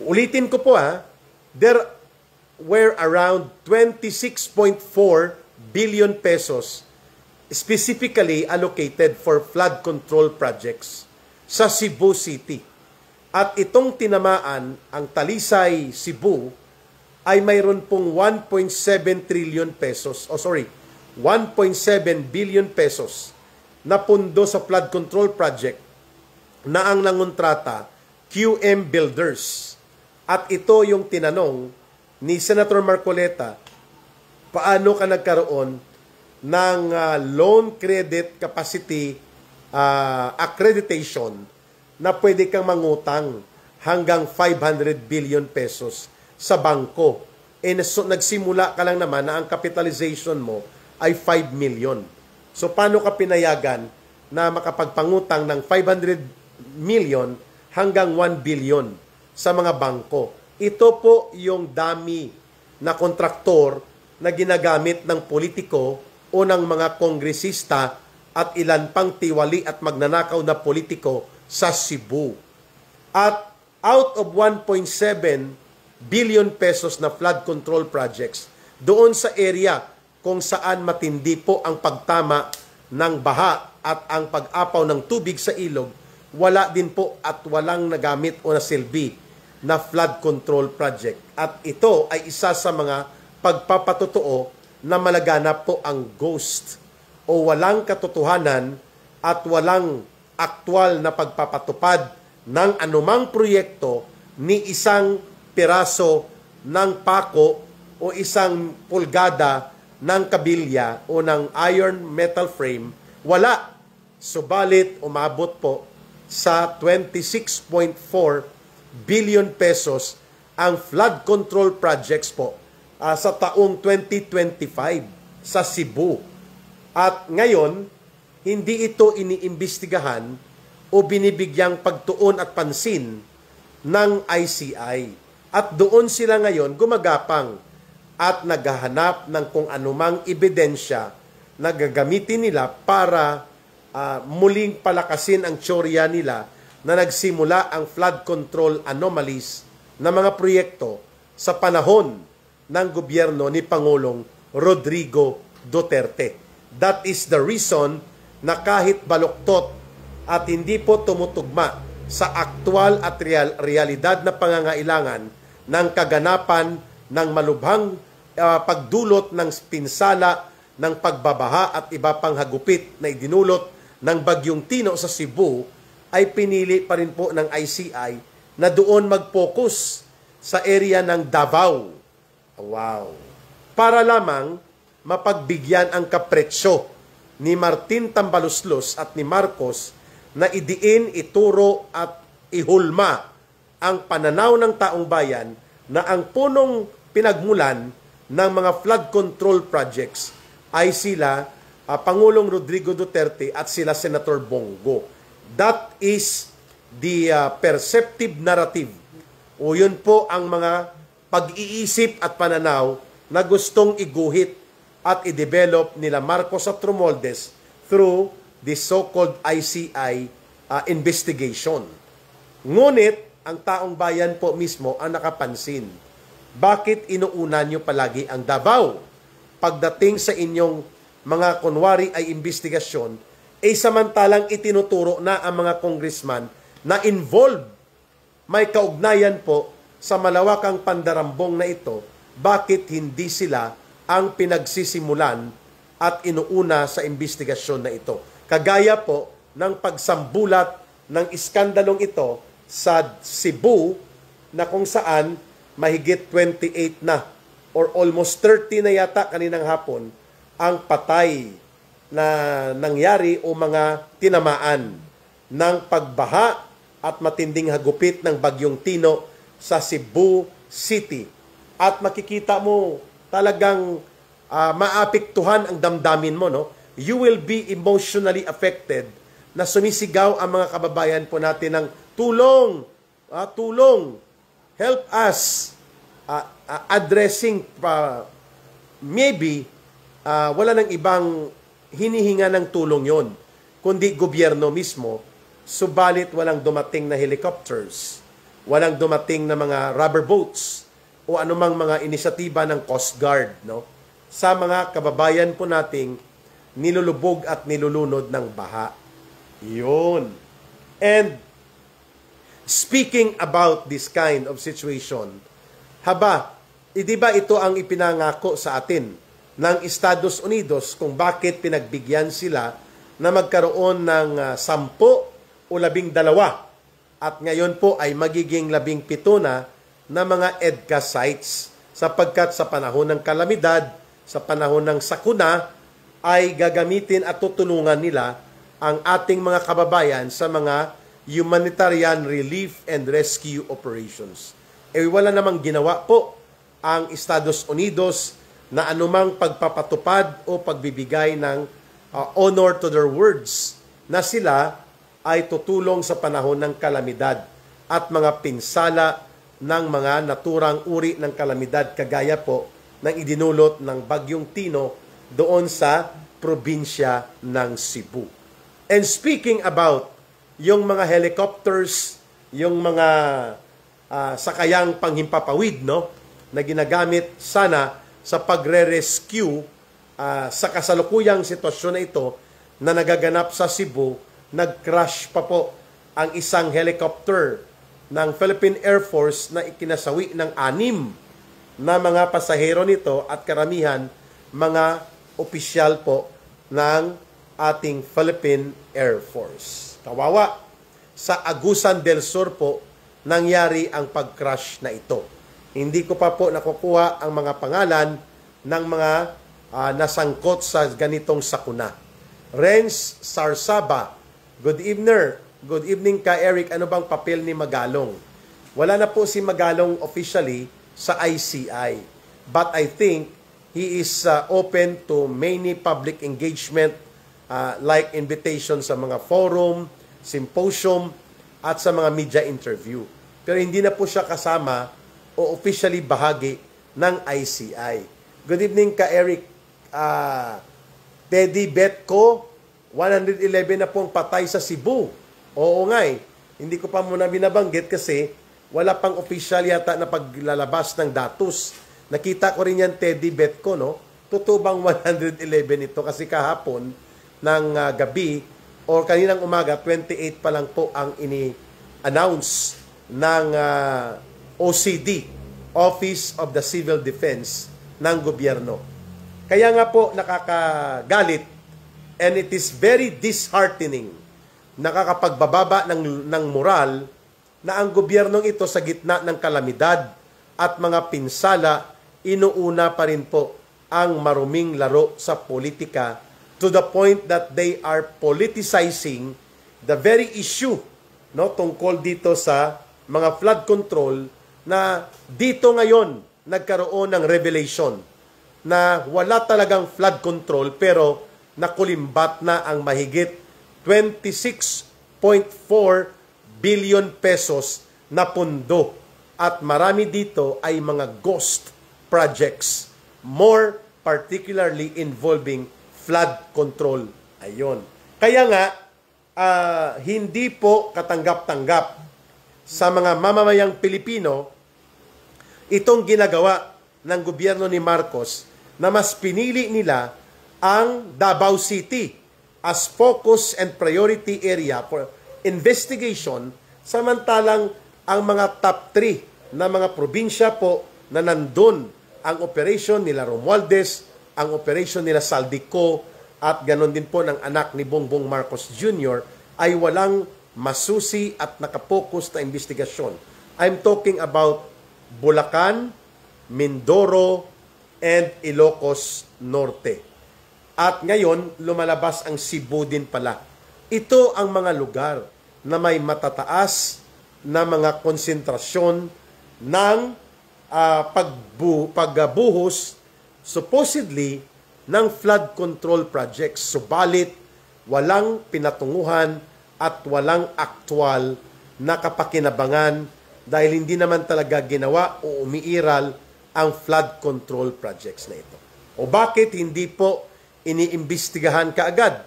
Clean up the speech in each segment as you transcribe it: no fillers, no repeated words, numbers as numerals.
Ulitin ko po there were around 26.4 billion pesos specifically allocated for flood control projects sa Cebu City. At itong tinamaan, ang Talisay, Cebu, ay mayroon pong 1.7 trillion pesos, 1.7 billion pesos na pundo sa flood control project na ang nangontrata, QM Builders. At ito yung tinanong ni Senator Marcoleta, paano ka nagkaroon ng loan credit capacity accreditation na pwede kang mangutang hanggang 500 billion pesos sa bangko. Nagsimula ka lang naman na ang capitalization mo ay 5 million. So paano ka pinayagan na makapagpangutang ng 500 million hanggang 1 billion sa mga bangko? Ito po yung dami na kontraktor na ginagamit ng politiko o ng mga kongresista at ilan pang tiwali at magnanakaw na politiko sa Cebu. At out of 1.7 billion pesos na flood control projects, doon sa area kung saan matindi po ang pagtama ng baha at ang pag-apaw ng tubig sa ilog, wala din po at walang nagamit o nasilbi na flood control project. At ito ay isa sa mga pagpapatotoo na malaganap po ang ghost o walang katotohanan at walang aktwal na pagpapatupad ng anumang proyekto ni isang piraso ng pako o isang pulgada ng kabilya o ng iron metal frame, wala. Subalit umabot po sa 26.4 billion pesos ang flood control projects po sa taong 2025 sa Cebu. At ngayon, hindi ito iniimbestigahan o binibigyang pagtuon at pansin ng ICI. At doon sila ngayon gumagapang at naghahanap ng kung anumang ebidensya na gagamitin nila para muling palakasin ang tsorya nila na nagsimula ang flood control anomalies na mga proyekto sa panahon ng gobyerno ni Pangulong Rodrigo Duterte. That is the reason na kahit baluktot at hindi po tumutugma sa aktwal at realidad na pangangailangan ng kaganapan ng malubhang pagdulot ng pinsala ng pagbabaha at iba pang hagupit na idinulot ng Bagyong Tino sa Cebu, ay pinili pa rin po ng ICI na doon mag-focus sa area ng Davao. Wow! Para lamang mapagbigyan ang kapretsyo ni Martin Tambaluslos at ni Marcos na idiin, ituro at ihulma ang pananaw ng taong bayan na ang punong pinagmulan ng mga flood control projects ay sila Pangulong Rodrigo Duterte at sila Senator Bongo. That is the perceptive narrative. O yun po ang mga pag-iisip at pananaw na gustong iguhit at i-develop nila Marcos at Romualdez through the so-called ICI investigation. Ngunit, ang taong bayan po mismo ang nakapansin. Bakit inuuna nyo palagi ang Davao? Pagdating sa inyong mga kunwari ay investigasyon, samantalang itinuturo na ang mga congressman na involved, may kaugnayan po sa malawakang pandarambong na ito, bakit hindi sila ang pinagsisimulan at inuuna sa investigasyon na ito? Kagaya po ng pagsambulat ng iskandalong ito sa Cebu na kung saan mahigit 28 na or almost 30 na yata kaninang hapon ang patay na nangyari o mga tinamaan ng pagbaha at matinding hagupit ng Bagyong Tino sa Cebu City. At makikita mo talagang maapektuhan ang damdamin mo, no? You will be emotionally affected na sumisigaw ang mga kababayan po natin ng tulong, tulong, help us, addressing, maybe, wala nang ibang hinihinga ng tulong yon, kundi gobyerno mismo, subalit walang dumating na helicopters, walang dumating na mga rubber boats o anumang mga inisyatiba ng Coast Guard, no? Sa mga kababayan po nating nilulubog at nilulunod ng baha. Yun. And speaking about this kind of situation, di ba ito ang ipinangako sa atin ng Estados Unidos kung bakit pinagbigyan sila na magkaroon ng 10 o 12 at ngayon po ay magiging 17 na mga EDCA sites sapagkat sa panahon ng kalamidad, sa panahon ng sakuna, ay gagamitin at tutulungan nila ang ating mga kababayan sa mga humanitarian relief and rescue operations. Wala namang ginawa po ang Estados Unidos na anumang pagpapatupad o pagbibigay ng honor to their words na sila ay tutulong sa panahon ng kalamidad at mga pinsala ng mga naturang uri ng kalamidad kagaya po ng idinulot ng Bagyong Tino doon sa probinsya ng Cebu. And speaking about yung mga helicopters, yung mga sakayang panghimpapawid, no, na ginagamit sana sa pagre-rescue sa kasalukuyang sitwasyon na ito na nagaganap sa Cebu, nag-crash pa po ang isang helicopter ng Philippine Air Force na ikinasawi ng 6 na mga pasahero nito at karamihan mga opisyal po ng ating Philippine Air Force. Kawawa, sa Agusan del Sur po nangyari ang pag-crash na ito. Hindi ko pa po nakukuha ang mga pangalan ng mga nasangkot sa ganitong sakuna. Renz Sarsaba, good evening ka Eric, ano bang papel ni Magalong? Wala na po si Magalong officially sa ICI, but I think he is open to many public engagement like invitation sa mga forum, symposium, at sa mga media interview. Pero hindi na po siya kasama o officially bahagi ng ICI. Good evening ka Eric. Teddy Betco, 111 na pong patay sa Cebu. Oo nga hindi ko pa muna binabanggit kasi wala pang official yata na paglalabas ng datos. Nakita ko rin yan, Teddy Betco, no? Totoo bang 111 ito? Kasi kahapon ng gabi o kaninang umaga, 28 pa lang po ang ini-announce ng OCD, Office of the Civil Defense ng gobyerno. Kaya nga po nakakagalit and it is very disheartening, nakakapagbababa ng moral na ang gobyernong ito sa gitna ng kalamidad at mga pinsala, inuuna pa rin po ang maruming laro sa politika to the point that they are politicizing the very issue, no, tungkol dito sa mga flood control na dito ngayon nagkaroon ng revelation na wala talagang flood control pero nakulimbat na ang mahigit 26.4 billion pesos na pondo at marami dito ay mga ghost projects, more particularly involving flood control. Ayon. Kaya nga, hindi po katanggap-tanggap sa mga mamamayang Pilipino itong ginagawa ng gobyerno ni Marcos na mas pinili nila ang Davao City as focus and priority area for investigation, samantalang ang mga top 3 na mga probinsya po na nandun ang operation nila Romualdez, ang operation nila Saldico, at ganon din po ng anak ni Bongbong Marcos Jr. ay walang masusi at nakapokus na investigasyon. I'm talking about Bulacan, Mindoro, and Ilocos Norte. At ngayon, lumalabas ang Cebu din pala. Ito ang mga lugar na may matataas na mga konsentrasyon ng pagbuhos supposedly ng flood control projects. Subalit, walang pinatunguhan at walang aktwal na kapakinabangan dahil hindi naman talaga ginawa o umiiral ang flood control projects na ito. O bakit hindi po iniimbestigahan kaagad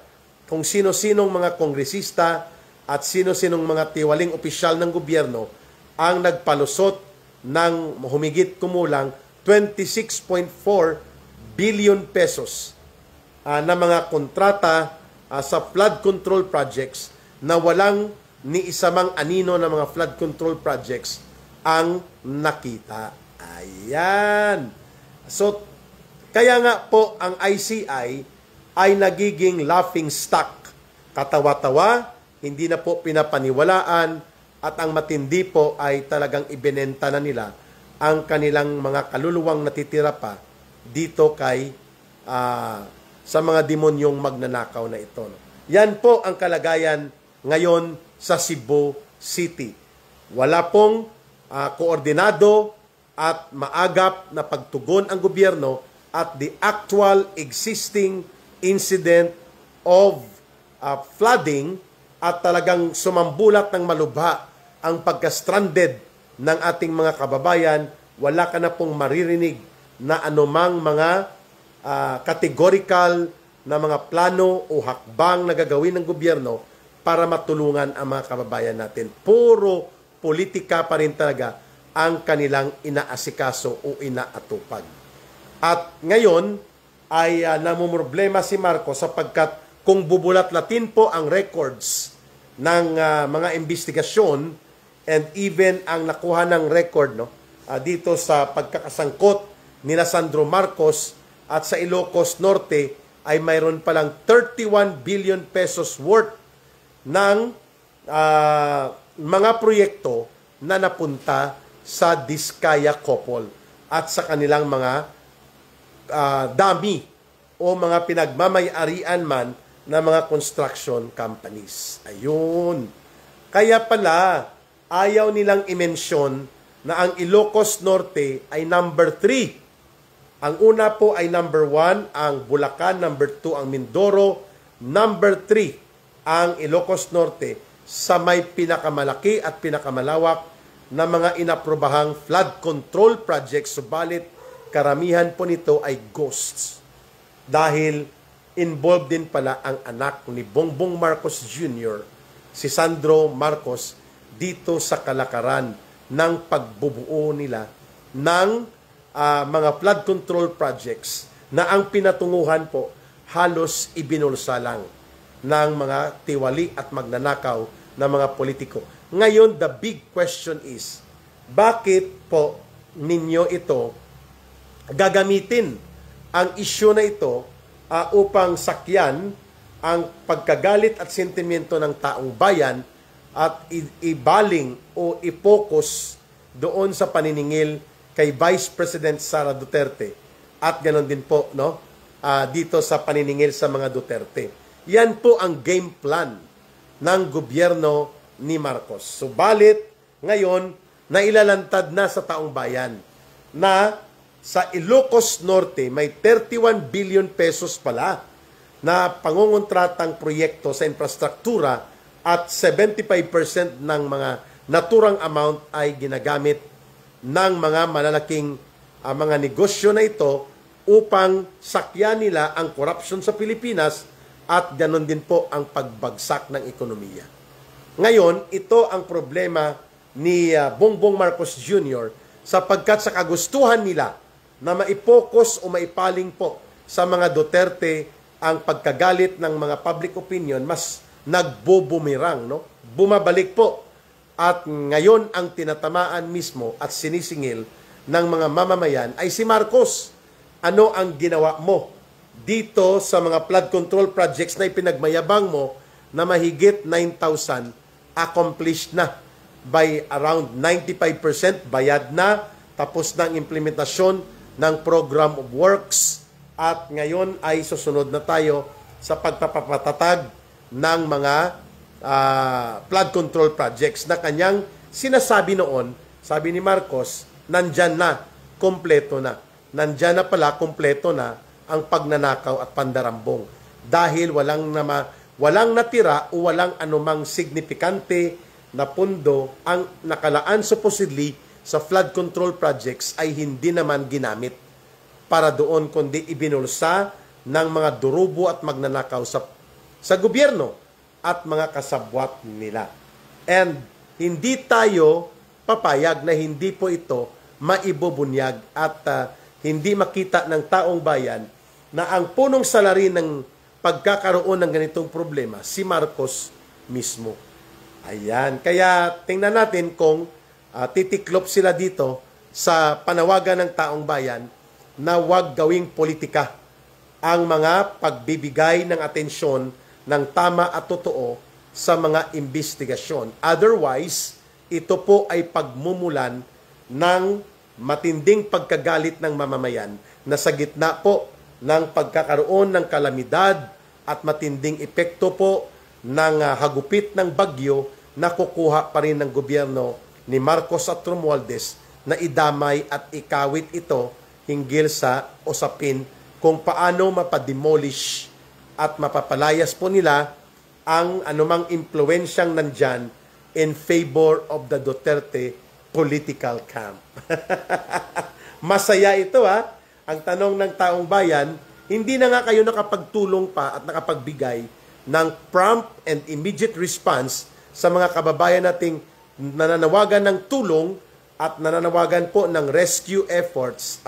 kung sino-sinong mga kongresista at sino-sinong mga tiwaling opisyal ng gobyerno ang nagpalusot ng humigit kumulang 26.4 billion pesos na mga kontrata sa flood control projects na walang ni isa mang anino ng mga flood control projects ang nakita. Ayan. So, kaya nga po ang ICI ay nagiging laughing stock. Katawa-tawa, hindi na po pinapaniwalaan, at ang matindi po ay talagang ibinenta na nila ang kanilang mga kaluluwang natitira pa dito kay sa mga demonyong magnanakaw na ito. No? Yan po ang kalagayan ngayon sa Cebu City. Wala pong koordinado at maagap na pagtugon ang gobyerno at the actual existing incident of flooding at talagang sumambulat ng malubha ang pagka-stranded ng ating mga kababayan. Wala ka na pong maririnig na anumang mga categorical na mga plano o hakbang na gagawin ng gobyerno para matulungan ang mga kababayan natin. Puro politika pa rin talaga ang kanilang inaasikaso o inaatupag. At ngayon ay namumroblema si Marcos sapagkat kung bubulat-latin po ang records ng mga investigasyon and even ang nakuha ng record dito sa pagkakasangkot nila Sandro Marcos at sa Ilocos Norte ay mayroon palang 31 billion pesos worth ng mga proyekto na napunta sa Diskaya couple at sa kanilang mga dami o mga pinagmamay-arian man na mga construction companies. Ayun. Kaya pala, ayaw nilang i-mention na ang Ilocos Norte ay number 3. Ang una po ay number 1, ang Bulacan, number 2, ang Mindoro, number 3, ang Ilocos Norte sa may pinakamalaki at pinakamalawak na mga inaprobahang flood control projects. Subalit, karamihan po nito ay ghosts. Dahil involved din pala ang anak ni Bongbong Marcos Jr., si Sandro Marcos, dito sa kalakaran ng pagbubuo nila ng mga flood control projects na ang pinatunguhan po halos ibinulsa lang ng mga tiwali at magnanakaw na mga politiko. Ngayon, the big question is, bakit po ninyo ito gagamitin ang isyu na ito upang sakyan ang pagkagalit at sentimiento ng taong bayan at ibaling o i-focus doon sa paniningil kay Vice President Sara Duterte at ganoon din po dito sa paniningil sa mga Duterte. Yan po ang game plan ng gobyerno ni Marcos. Subalit, ngayon, nailalantad na sa taong bayan na sa Ilocos Norte may 31 billion pesos pala na pangungontratang proyekto sa infrastruktura at 75% ng mga naturang amount ay ginagamit ng mga malalaking mga negosyo na ito upang sakyan nila ang corruption sa Pilipinas at ganoon din po ang pagbagsak ng ekonomiya. Ngayon, ito ang problema ni Bongbong Marcos Jr. sapagkat sa kagustuhan nila na maipokus o maipaling po sa mga Duterte ang pagkagalit ng mga public opinion, mas nagbobumirang, bumabalik po. At ngayon ang tinatamaan mismo at sinisingil ng mga mamamayan ay si Marcos. Ano ang ginawa mo dito sa mga flood control projects na ipinagmayabang mo na mahigit 9,000 accomplished na by around 95% bayad na, tapos na ang implementasyon ng program of works at ngayon ay susunod na tayo sa pagpapatatag ng mga flood control projects na kanyang sinasabi noon. Sabi ni Marcos, nandyan na, kompleto na. Nandyan na pala, kompleto na ang pagnanakaw at pandarambong. Dahil walang natira o walang anumang signifikante na pundo ang nakalaan supposedly sa flood control projects ay hindi naman ginamit para doon kundi ibinulsa ng mga durubo at magnanakaw sa gobyerno at mga kasabwat nila. And hindi tayo papayag na hindi po ito maibubunyag at hindi makita ng taong bayan na ang punong salarin ng pagkakaroon ng ganitong problema, si Marcos mismo. Ayan. Kaya tingnan natin kung titiklop sila dito sa panawagan ng taong bayan na huwag gawing politika ang mga pagbibigay ng atensyon ng tama at totoo sa mga investigasyon. Otherwise, ito po ay pagmumulan ng matinding pagkagalit ng mamamayan na sa gitna po ng pagkakaroon ng kalamidad at matinding epekto po ng hagupit ng bagyo na kukuha pa rin ng gobyerno ni Marcos at Romualdez na idamay at ikawit ito hinggil sa usapin kung paano mapademolish at mapapalayas po nila ang anumang impluensyang nandyan in favor of the Duterte political camp. Masaya ito Ang tanong ng taong bayan, hindi na nga kayo nakapagtulong pa at nakapagbigay ng prompt and immediate response sa mga kababayan nating nananawagan ng tulong at nananawagan po ng rescue efforts.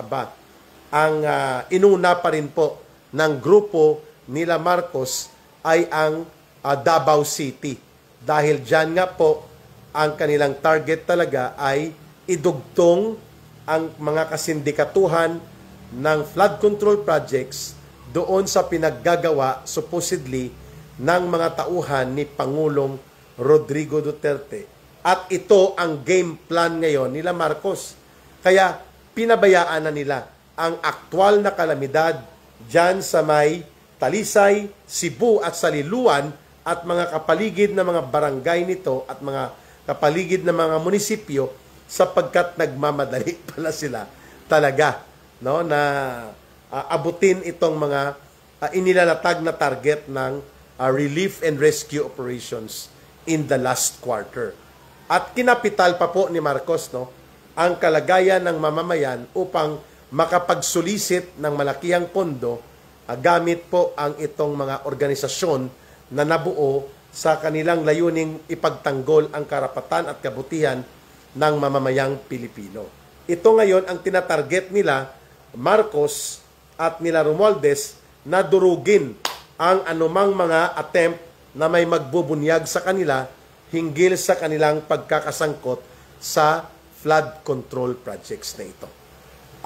Ang inuna pa rin po ng grupo nila Marcos ay ang Davao City. Dahil dyan nga po, ang kanilang target talaga ay idugtong ang mga kasindikatuhan ng flood control projects doon sa pinaggagawa supposedly ng mga tauhan ni Pangulong Rodrigo Duterte. At ito ang game plan ngayon nila Marcos. Kaya pinabayaan na nila ang aktwal na kalamidad dyan sa may Talisay, Cebu at Saliluan at mga kapaligid na mga barangay nito at mga kapaligid na mga munisipyo sapagkat nagmamadali pala sila talaga na abutin itong mga inilalatag na target ng relief and rescue operations in the last quarter. At kinapital pa po ni Marcos ang kalagayan ng mamamayan upang makapagsulisit ng malakihang pondo gamit po ang itong mga organisasyon na nabuo sa kanilang layuning ipagtanggol ang karapatan at kabutihan ng mamamayang Pilipino. Ito ngayon ang tinatarget nila Marcos at nila Romualdez na durugin ang anumang mga attempt na may magbubunyag sa kanila hinggil sa kanilang pagkakasangkot sa flood control projects na ito.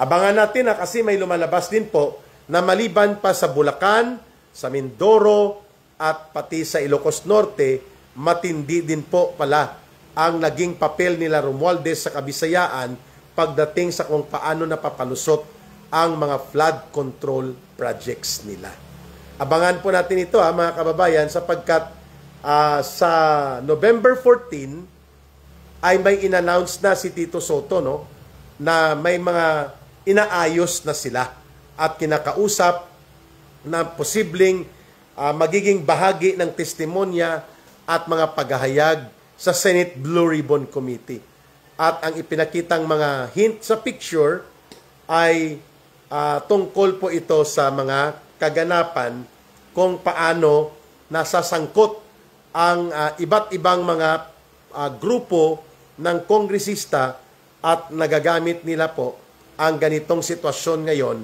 Abangan natin kasi may lumalabas din po na maliban pa sa Bulacan, sa Mindoro at pati sa Ilocos Norte, matindi din po pala ang naging papel nila Romualdez sa Kabisayaan pagdating sa kung paano napapalusot ang mga flood control projects nila. Abangan po natin ito mga kababayan sapagkat sa November 14 ay may in-announce na si Tito Soto na may mga inaayos na sila at kinakausap na posibleng magiging bahagi ng testimonya at mga paghahayag sa Senate Blue Ribbon Committee. At ang ipinakitang mga hint sa picture ay tungkol po ito sa mga kaganapan kung paano nasasangkot ang iba't ibang mga grupo ng kongresista at nagagamit nila po ang ganitong sitwasyon ngayon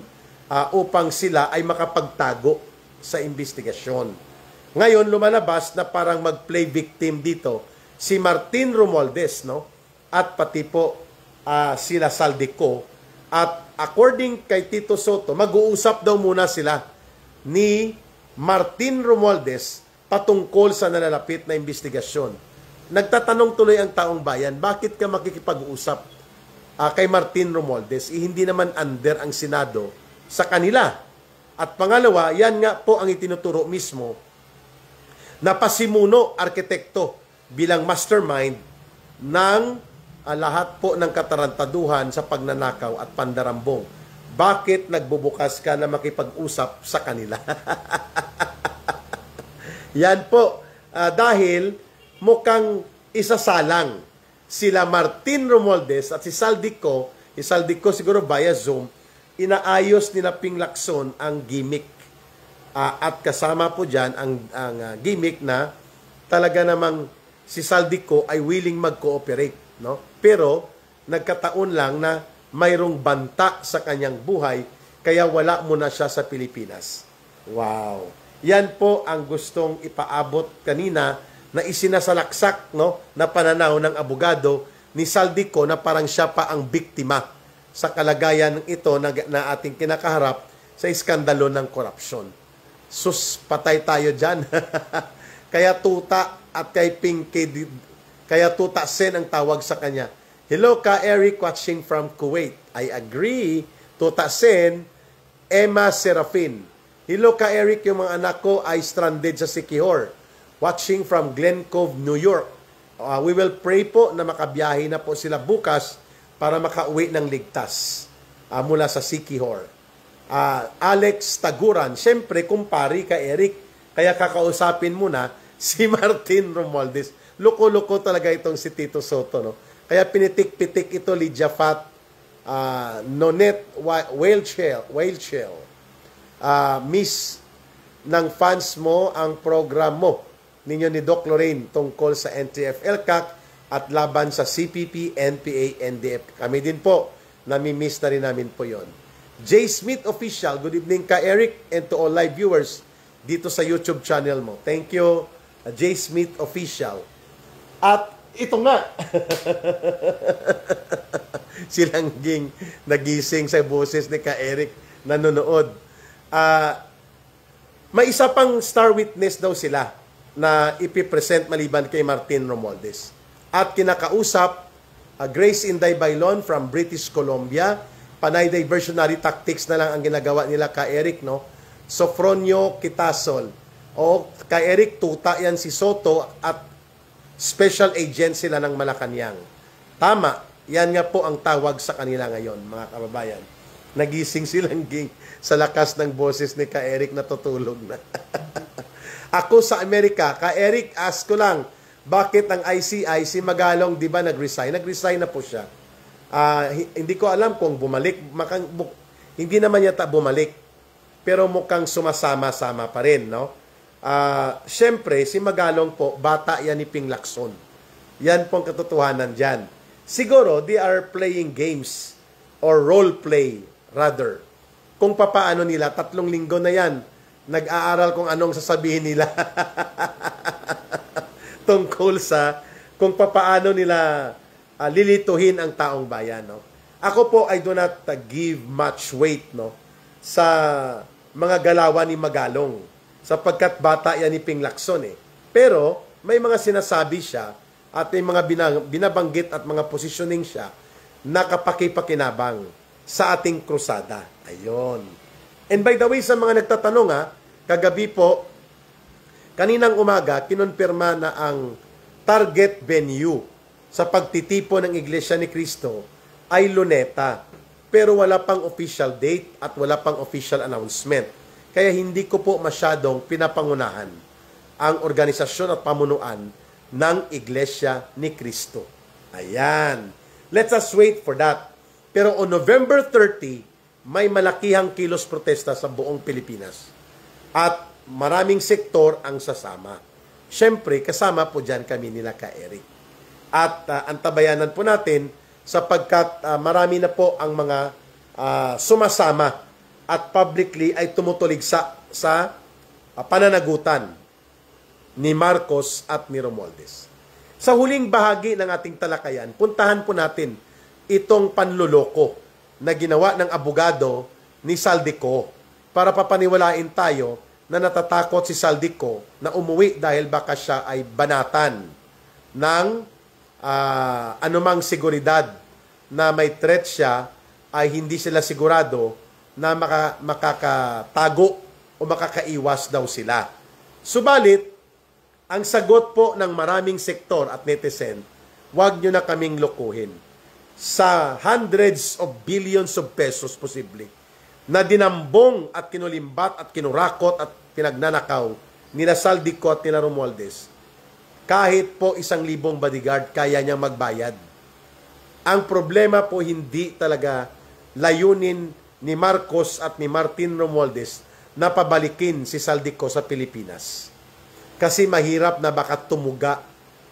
upang sila ay makapagtago sa investigasyon. Ngayon, lumalabas na parang mag-play victim dito si Martin Romualdez at pati po sila Saldico. At according kay Tito Soto, mag-uusap daw muna sila ni Martin Romualdez patungkol sa nalalapit na investigasyon. Nagtatanong tuloy ang taong bayan, bakit ka makikipag-usap kay Martin Romualdez? Hindi naman under ang Senado sa kanila. At pangalawa, yan nga po ang itinuturo mismo na pasimuno arkitekto bilang mastermind ng lahat po ng katarantaduhan sa pagnanakaw at pandarambong. Bakit nagbubukas ka na makipag-usap sa kanila? Yan po, dahil mukhang isasalang sila Martin Romualdez at si Saldico siguro via Zoom, inaayos nila Ping Lacson ang gimmick. At kasama po dyan ang gimmick na talaga namang si Saldico ay willing mag-cooperate no? Pero nagkataon lang na mayroong banta sa kanyang buhay kaya wala muna siya sa Pilipinas. Wow. Yan po ang gustong ipaabot kanina na isinasalaksak, no, na pananaw ng abogado ni Saldico na parang siya pa ang biktima sa kalagayan ito na ating kinakaharap sa iskandalo ng korupsyon. Sus, patay tayo dyan. Kaya tuta at kay Pinky, kaya tuta Sen ang tawag sa kanya. Hello ka Eric watching from Kuwait. I agree. Tuta Sen, Emma Serafin. Hello ka Eric, yung mga anak ko ay stranded sa Siquijor. Watching from Glen Cove, New York. We will pray po na makabiyahe na po sila bukas para makauwi ng ligtas mula sa Siquijor. Alex Taguran, syempre kumpari ka Eric, kaya kakausapin muna si Martin Romualdez. Loko-loko talaga itong si Tito Soto, no? Kaya pinitik-pitik ito Lydia Fat, Nonet Whaleshell, miss ng fans mo ang program mo ninyo ni Doc Lorraine tungkol sa NTF-ELCAC at laban sa CPP, NPA, NDF. Kami din po, nami-miss na rin namin po yon. J. Smith Official, good evening ka Eric and to all live viewers dito sa YouTube channel mo. Thank you, J. Smith Official. At ito nga, silangging nagising sa boses ni ka Eric nanonood. May isa pang star witness daw sila na ipipresent maliban kay Martin Romualdez. At kinakausap, Grace Inday Bailon from British Columbia. Panay diversionary tactics na lang ang ginagawa nila ka Eric, no? Sofronio Kitasol. O ka Eric, tuta yan si Soto at special agent sila ng Malacanang. Tama, yan nga po ang tawag sa kanila ngayon, mga kababayan. Nagising silangging sa lakas ng boses ni ka Eric na tutulog na. Ako sa Amerika, ka Eric, ask ko lang, bakit ang ICI, si Magalong, di ba nag-resign? Nag-resign na po siya. Hindi ko alam kung bumalik. Hindi naman yata bumalik. Pero mukhang sumasama-sama pa rin, no? Siyempre, si Magalong po, bata yan ni Ping Lacson. Yan pong katotohanan dyan. Siguro, they are playing games or role play, rather. Kung papaano nila, 3 linggo na yan, nag-aaral kung anong sasabihin nila tungkol sa kung papaano nila lilituhin ang taong bayan, no? Ako po, I do not give much weight, no, sa mga galawan ni Magalong sapagkat bata yan ni Ping Lacson, eh. Pero may mga sinasabi siya at may mga binabanggit at mga positioning siya na kapakipakinabang sa ating krusada. Ayun. And by the way, sa mga nagtatanong, kagabi po, kaninang umaga, kinonfirma na ang target venue sa pagtitipon ng Iglesia ni Cristo ay Luneta. Pero wala pang official date at wala pang official announcement. Kaya hindi ko po masyadong pinapangunahan ang organisasyon at pamunuan ng Iglesia ni Cristo. Ayan. Let us wait for that. Pero on November 30, may malakihang kilos protesta sa buong Pilipinas. At maraming sektor ang sasama. Siyempre, kasama po dyan kami nila ka Eric. At antabayanan po natin sapagkat marami na po ang mga sumasama at publicly ay tumutulig sa pananagutan ni Marcos at ni Romualdez. Sa huling bahagi ng ating talakayan, puntahan po natin itong panluloko na ginawa ng abogado ni Saldico para papaniwalain tayo na natatakot si Saldico na umuwi dahil baka siya ay banatan ng anumang seguridad na may threat siya ay hindi sila sigurado na makakatago o makakaiwas daw sila. Subalit, ang sagot po ng maraming sektor at netizen, huwag nyo na kaming lokohin. Sa hundreds of billions of pesos posible, na dinambong at kinulimbat at kinurakot at pinagnanakaw nila Saldico at nila Romualdez, kahit po 1,000 bodyguard, kaya niyang magbayad. Ang problema po hindi talaga layunin ni Marcos at ni Martin Romualdez na pabalikin si Saldico sa Pilipinas. Kasi mahirap na baka tumuga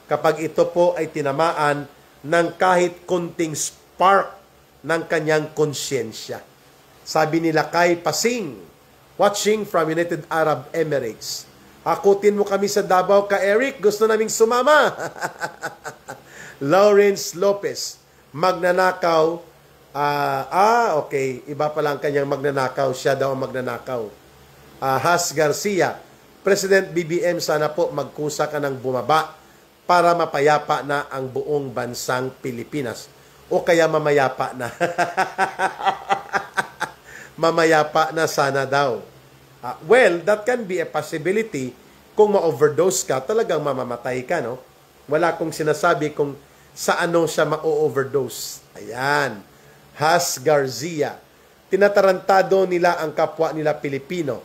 kapag ito po ay tinamaan ng kahit konting spark ng kanyang konsyensya. Sabi nila kay Pasing, watching from United Arab Emirates, akutin mo kami sa Davao ka Eric, gusto naming sumama. Lawrence Lopez, magnanakaw. Okay, iba pala ang kanyang magnanakaw, siya daw ang magnanakaw. Has Garcia, President BBM, sana po magkusa ka ng bumaba para mapayapa na ang buong bansang Pilipinas. O kaya mamayapa na. Mamayapa na sana daw. Well, that can be a possibility. Kung ma-overdose ka, talagang mamamatay ka, no? Wala kong sinasabi kung sa ano siya ma-overdose. Ayan. Has Garcia. Tinatarantado nila ang kapwa nila Pilipino.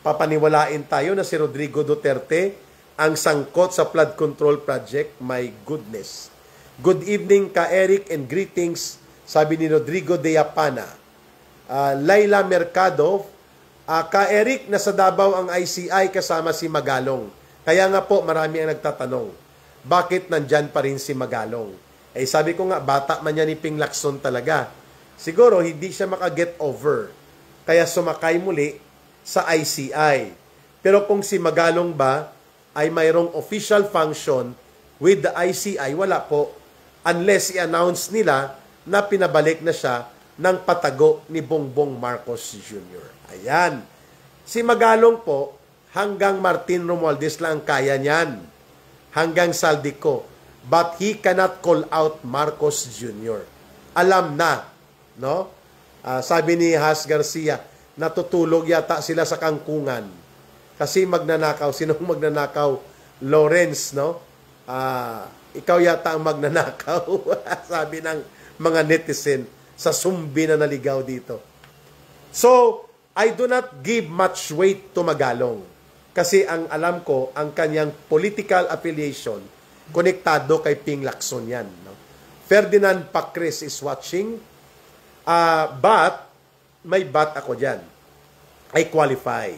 Papaniwalain tayo na si Rodrigo Duterte ang sangkot sa flood control project. My goodness. Good evening ka Eric and greetings, sabi ni Rodrigo de Yapana. Laila Mercado, ka Eric, nasa Davao ang ICI kasama si Magalong. Kaya nga po marami ang nagtatanong, bakit nandyan pa rin si Magalong? Eh sabi ko nga, bata man yan ni Ping Lacson talaga. Siguro hindi siya makaget over, kaya sumakay muli sa ICI. Pero kung si Magalong ba ay mayroong official function with the ICI, wala po. Unless i-announce nila na pinabalik na siya ng patago ni Bongbong Marcos Jr. Ayan. Si Magalong po, hanggang Martin Romualdez lang ang kaya niyan. Hanggang Saldico. But he cannot call out Marcos Jr. Alam na. No? Sabi ni Has Garcia, natutulog yata sila sa kangkungan. Kasi magnanakaw. Sinong magnanakaw? Lawrence, no? Ikaw yata ang magnanakaw, sabi ng mga netizen sa sumbi na naligaw dito. So, I do not give much weight to Magalong. Kasi ang alam ko, ang kanyang political affiliation, konektado kay Ping Lacson yan. No? Ferdinand Pacres is watching, but, may but ako dyan. I qualify.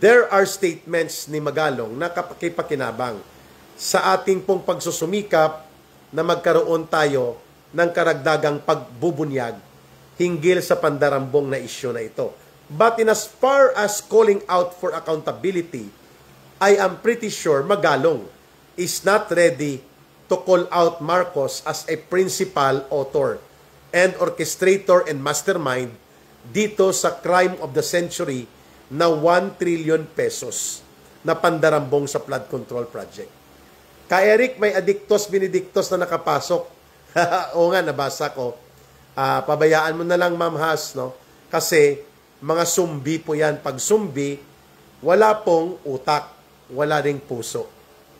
There are statements ni Magalong na kapakipakinabang sa ating pong pagsusumikap na magkaroon tayo ng karagdagang pagbubunyag hinggil sa pandarambong na isyu na ito. But in as far as calling out for accountability, I am pretty sure Magalong is not ready to call out Marcos as a principal author and orchestrator and mastermind dito sa crime of the century na 1 trillion pesos na pandarambong sa flood control project. Ka Eric, may Adictos Benedictos na nakapasok. Oo nga, nabasa ko. Pabayaan mo na lang, Ma'am Has, no? Kasi mga sumbi po yan. Pag sumbi, wala pong utak, wala ring puso.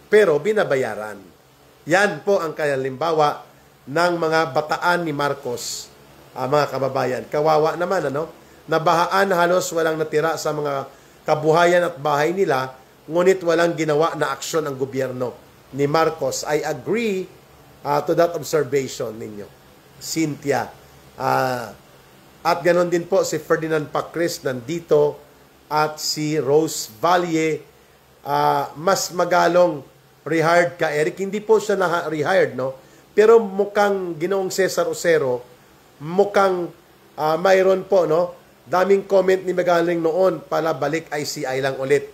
Pero binabayaran. Yan po ang kalimbawa ng mga bataan ni Marcos, mga kababayan. Kawawa naman, ano? Nabahaan, halos walang natira sa mga kabuhayan at bahay nila, ngunit walang ginawa na aksyon ang gobyerno ni Marcos. I agree to that observation ninyo, Cynthia. At ganon din po si Ferdinand Pacres nandito at si Rose Valle. Mas Magalong rehired ka, Eric. Hindi po siya na-rehired, no? Pero mukhang Ginoong Cesar Ocero, mukhang mayroon po, no? Daming comment ni Magalong noon para balik ICI lang ulit.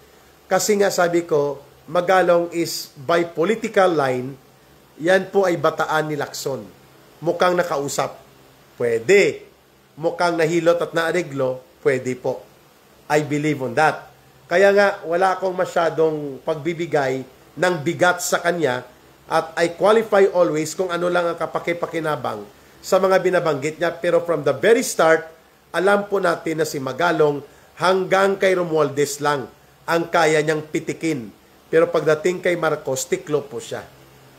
Kasi nga sabi ko, Magalong is by political line, yan po ay bataan ni Lacson. Mukhang nakausap, pwede. Mukhang nahilot at naariglo, pwede po. I believe on that. Kaya nga, wala akong masyadong pagbibigay ng bigat sa kanya at I qualify always kung ano lang ang kapakipakinabang sa mga binabanggit niya. Pero from the very start, alam po natin na si Magalong hanggang kay Romualdez lang ang kaya niyang pitikin. Pero pagdating kay Marcos, tiklo po siya.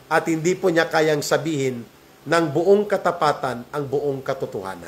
At hindi po niya kayang sabihin ng buong katapatan ang buong katotohanan.